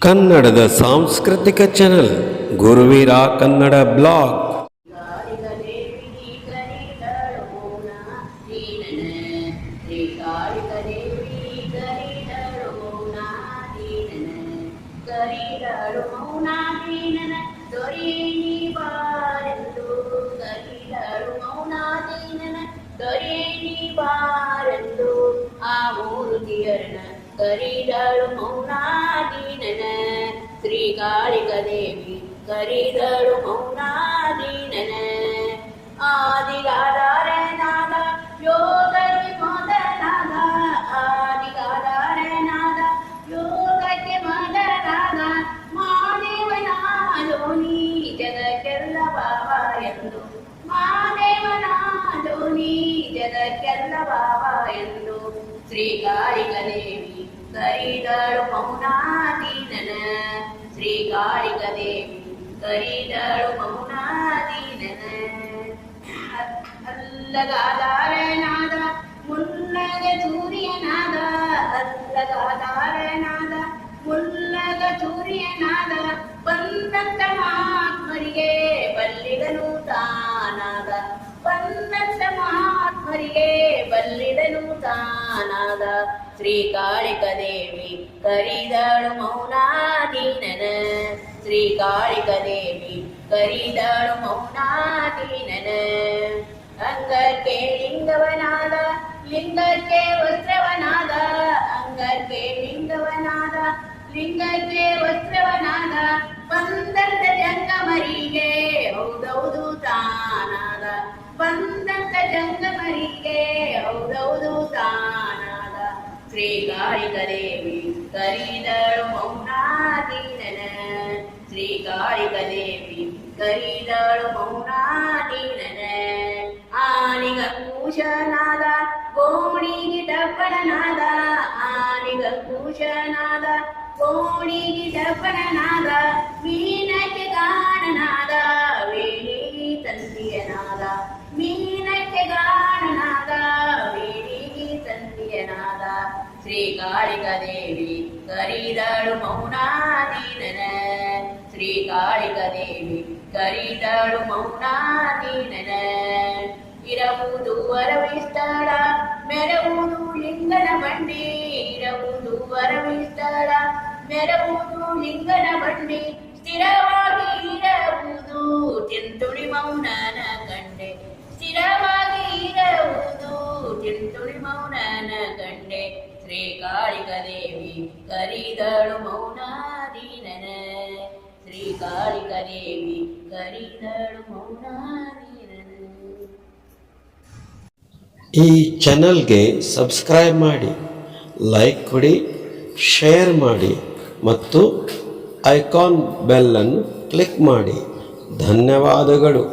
ಕನ್ನಡದ ಸಾಂಸ್ಕೃತಿಕ channel Guruveera Kannada blog. ಆ ಮೂರುತಿಯರನ ಕರಿದಳು ಮೌನಾದೀನನ ಶ್ರೀಕಾಳಿಕ ದೇವಿ ಕರಿದಳು ಮೌನಾದೀನನ ಆದಿಗಾಧಾರನಾದ ಯೋಗಕ್ಕೆ ಮೊದಲಾದ ಆದಿಗಾಧಾರನಾದ ಯೋಗಕ್ಕೆ ಮೊದಲಾದ ಮಾದೇವನಾದೋನಿ ಜಗಕ್ಕೆಲ್ಲ ಬಾಬ ಎಂದು ಮಾದೇವನಾದೋನಿ ಜಗಕ್ಕೆಲ್ಲ ಬಾಬ ಎಂದು ಶ್ರೀಕಾಳಿಕ ದೇವಿ ಕರಿದಳು ಮೌನಾದೀನನ ಶ್ರೀಕಾಳಿಕ ದೇವಿ ಕರಿದಳು ಮೌನಾದೀನನ ಅಲ್ಲಗಾಧಾರನಾದ ಮುನ್ನಗ ಸೂರ್ಯನಾದ ಅಲ್ಲಗಾಧಾರನಾದ ಮುನ್ನಗ ಸೂರ್ಯನಾದ ಬಂದಂತ ಮಹಾತ್ಮರಿಗೆ ಬಲ್ಲಿದನು ತಾನಾದ ಬಂದಂತ ಮಹಾತ್ಮರಿಗೆ ಬಲ್ಲಿದನು ತಾನಾದ ಶ್ರೀಕಾಳಿಕ ದೇವಿ ಕರಿದಳು ಮೌನಾದೀನನ ಶ್ರೀಕಾಳಿಕ ದೇವಿ ಕರಿದಳು ಮೌನಾದೀನನ ಅಂಗಕ್ಕೆ ಲಿಂಗವನಾದ ಲಿಂಗಕ್ಕೆ ವಸ್ತ್ರವನಾದ ಅಂಗಕ್ಕೆ ಲಿಂಗವನಾದ ಲಿಂಗಕ್ಕೆ ವಸ್ತ್ರವನಾದ ಬಂದಂತ ಜಂಗಮರಿಗೆ ಹೌದೌದು ತಾನಾದ ಬಂದಂತ ಜಂಗಮರಿಗೆ ಹೌದೌದು ತಾನಾದ ಶ್ರೀಕಾಳಿಕ ದೇವಿ ಕರಿದಳು ಮೌನಾದೀನನ ಶ್ರೀಕಾಳಿಕ ದೇವಿ ಕರಿದಳು ಮೌನಾದೀನನ ಆನಿಗಂಕುಶನಾದ ಗೋಣಿಗೆ ಡಪ್ಪಣನಾದ ಆನಿಗಂಕುಶನಾದ ಗೋಣಿಗೆ ಡಪ್ಪಣನಾದ ಮೀನಕ್ಕೆ ಗಾಣನಾದ ವೇಣಿಗೆ ತಂದಿಯನಾದ ಮೀನಕ್ಕೆ ಗಾಣನಾದ ವೇಣಿಗೆ ತಂದಿಯನಾದ ಶ್ರೀಕಾಳಿಕ ದೇವಿ ಕರಿದಳು ಮೌನಾದೀನನ ಶ್ರೀಕಾಳಿಕ ದೇವಿ ಕರಿದಳು ಮೌನಾದೀನನ ಇರವುದು ವರವಿಸ್ತಳ ಮೆರವುದು ಲಿಂಗನ ಬಂಡಿ ಇರವುದು ವರವಿಸ್ತಳ ಮೆರವುದು ಲಿಂಗನ ಬಂಡಿ ಸ್ಥಿರವಾಗಿ ಇರವುದು ತಿಂತುಳಿ ಮೌನನ ಕಂಡೆ ಸ್ಥಿರವಾಗಿ ಇರವುದು ತಿಂತುಳಿ ಮೌನನ ಕಂಡೆ ಶ್ರೀಕಾಳಿಕ ದೇವಿ ಕರಿದಳು ಮೌನಾದೀನನ ಶ್ರೀಕಾಳಿಕ ದೇವಿ ಕರಿದಳು ಮೌನಾದೀನನ. ಈ ಚಾನಲ್ಗೆ ಸಬ್ಸ್ಕ್ರೈಬ್ ಮಾಡಿ, ಲೈಕ್ ಕೊಡಿ, ಶೇರ್ ಮಾಡಿ ಮತ್ತು ಐಕಾನ್ ಬೆಲ್ ಅನ್ನು ಕ್ಲಿಕ್ ಮಾಡಿ. ಧನ್ಯವಾದಗಳು.